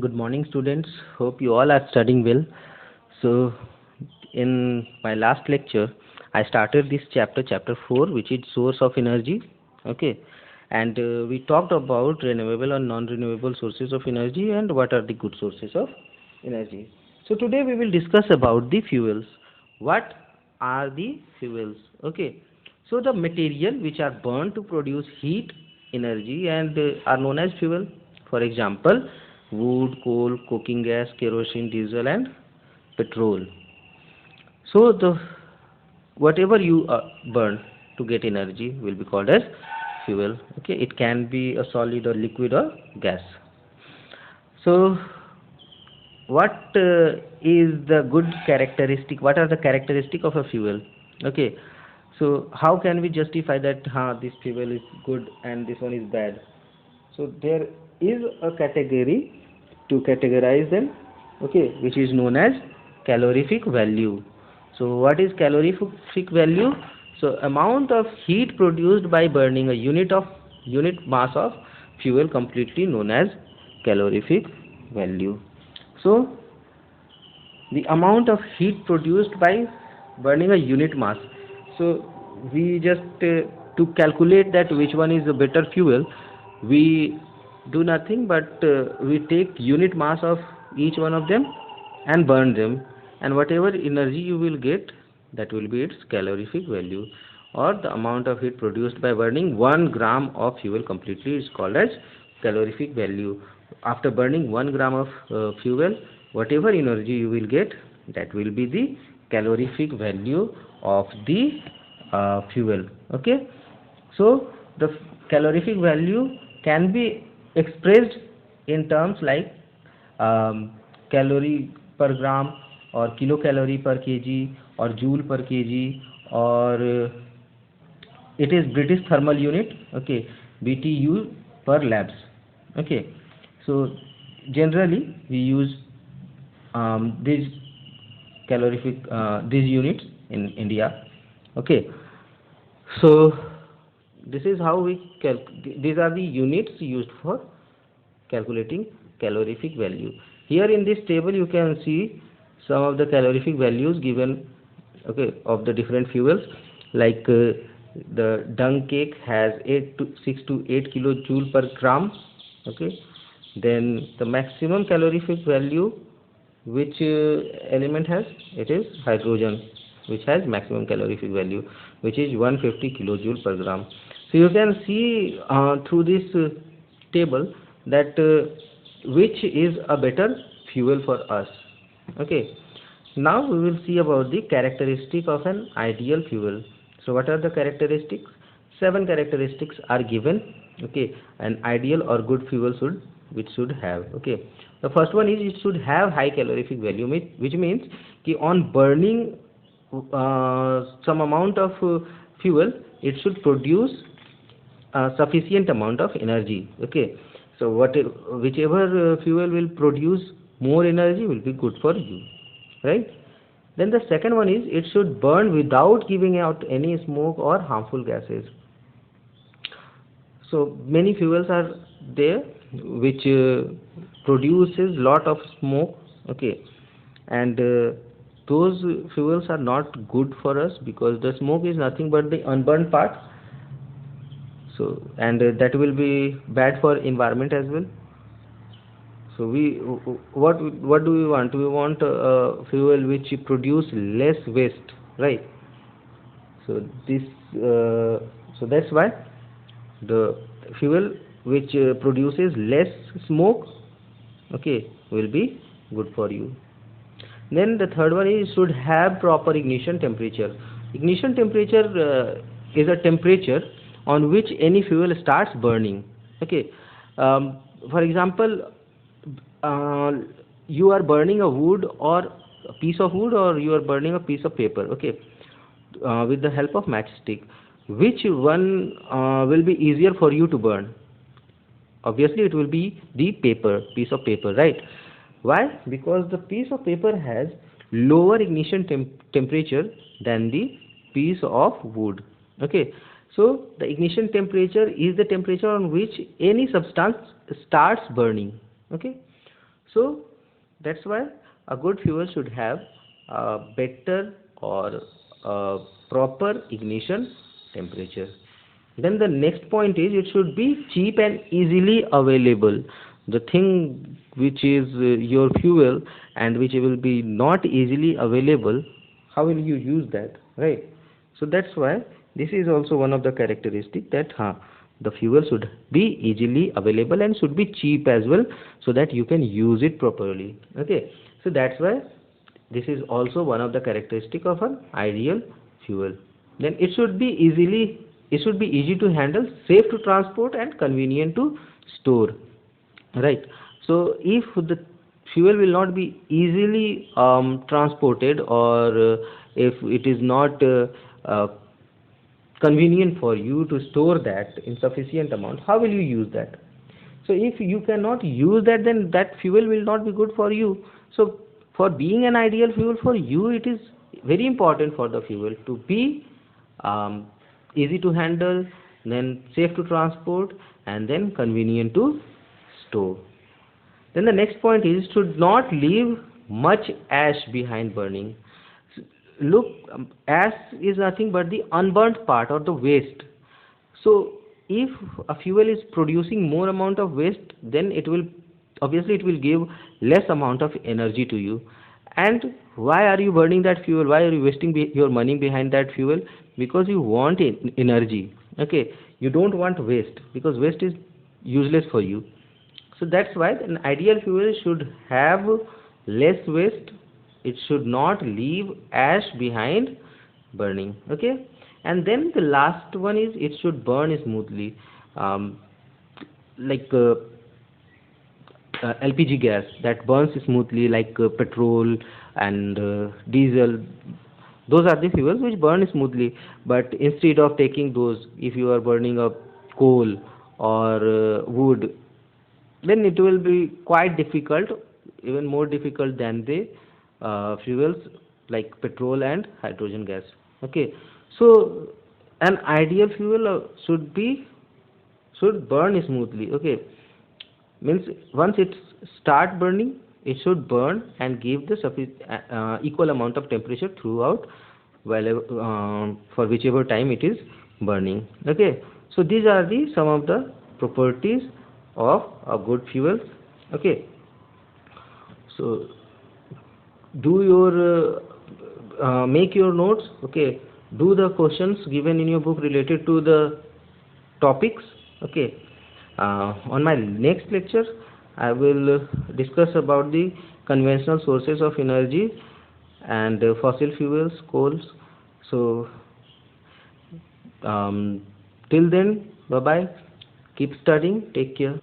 Good morning, students. Hope you all are studying well. So, in my last lecture, I started this chapter 4, which is source of energy. Okay, and we talked about renewable and non-renewable sources of energy and what are the good sources of energy. So, today we will discuss about the fuels. What are the fuels? Okay, so the material which are burned to produce heat, energy, and are known as fuel. For example, wood, coal, cooking gas, kerosene, diesel, and petrol. So the whatever you burn to get energy will be called as fuel. Okay, it can be a solid or liquid or gas. So what is the good characteristic? What are the characteristic of a fuel? Okay, so how can we justify that this fuel is good and this one is bad? So there is a category to categorize them, okay, which is known as calorific value. So what is calorific value? So amount of heat produced by burning a unit mass of fuel, completely known as calorific value. So the amount of heat produced by burning a unit mass. So we just to calculate that which one is a better fuel, we do nothing but we take unit mass of each one of them and burn them, and whatever energy you will get, that will be its calorific value, or the amount of heat produced by burning 1 gram of fuel completely is called as calorific value. After burning 1 gram of fuel, whatever energy you will get, that will be the calorific value of the fuel. Okay, so the calorific value can be expressed in terms like calorie per gram, or kilocalorie per kg, or joule per kg, or it is British thermal unit. Okay, BTU per labs. Okay, so generally we use these calorific these units in India. Okay, so this is how we these are the units used for calculating calorific value. Here in this table you can see some of the calorific values given, okay, of the different fuels, like the dung cake has 6 to 8 kilojoule per gram. Okay, then the maximum calorific value, which element has, it is hydrogen, which has maximum calorific value, which is 150 kilojoule per gram. So you can see through this table that which is a better fuel for us. Okay, now we will see about the characteristic of an ideal fuel. So what are the characteristics? 7 characteristics are given. Okay, an ideal or good fuel should have. Okay, the first one is it should have high calorific value, which means कि on burning some amount of fuel, it should produce a sufficient amount of energy. Okay, so whichever fuel will produce more energy will be good for you, right? Then the second one is it should burn without giving out any smoke or harmful gases. So many fuels are there which produces lot of smoke. Okay, and those fuels are not good for us because the smoke is nothing but the unburned part. So and that will be bad for environment as well. So what do we want? We want fuel which produce less waste, right? So this so that's why the fuel which produces less smoke, okay, will be good for you. Then the third one is should have proper ignition temperature. Ignition temperature is a temperature on which any fuel starts burning. Okay, for example, uh, you are burning a wood or a piece of wood, or you are burning a piece of paper. Okay, with the help of matchstick, which one will be easier for you to burn? Obviously it will be the piece of paper, right? Why? Because the piece of paper has lower ignition temperature than the piece of wood. Okay, so the ignition temperature is the temperature on which any substance starts burning. Okay, So that's why a good fuel should have a better or a proper ignition temperature. Then the next point is it should be cheap and easily available. The thing which is your fuel and which will be not easily available, how will you use that, right? So that's why this is also one of the characteristic that the fuel should be easily available and should be cheap as well, so that you can use it properly. Okay, so that's why this is also one of the characteristic of an ideal fuel. Then it should be easy to handle, safe to transport, and convenient to store, right? So if the fuel will not be easily transported, or if it is not uh, convenient for you to store that in sufficient amount, how will you use that? So if you cannot use that, then that fuel will not be good for you. So for being an ideal fuel for you, it is very important for the fuel to be um, easy to handle, then safe to transport, and then convenient to store. Then the next point is should not leave much ash behind burning. Look, ash is nothing but the unburnt part or the waste. So if a fuel is producing more amount of waste, then it will obviously it will give less amount of energy to you. And why are you burning that fuel? Why are you wasting your money behind that fuel? Because you want energy. Okay, you don't want waste, because waste is useless for you. So that's why an ideal fuel should have less waste. It should not leave ash behind burning. Okay, and then the last one is it should burn smoothly. Um, like LPG gas that burns smoothly, like petrol and diesel. Those are the fuels which burn smoothly. But instead of taking those, if you are burning up coal or wood, then it will be quite difficult, even more difficult than the fuels like petrol and hydrogen gas. Okay, so an ideal fuel should burn smoothly. Okay, means once it start burning, it should burn and give the equal amount of temperature throughout, for whichever time it is burning. Okay, so these are the some of the properties of a good fuel. Okay, so do your make your notes. Okay, do the questions given in your book related to the topics. Okay, on my next lecture I will discuss about the conventional sources of energy and fossil fuels, coals. So till then, bye bye, keep studying, take care.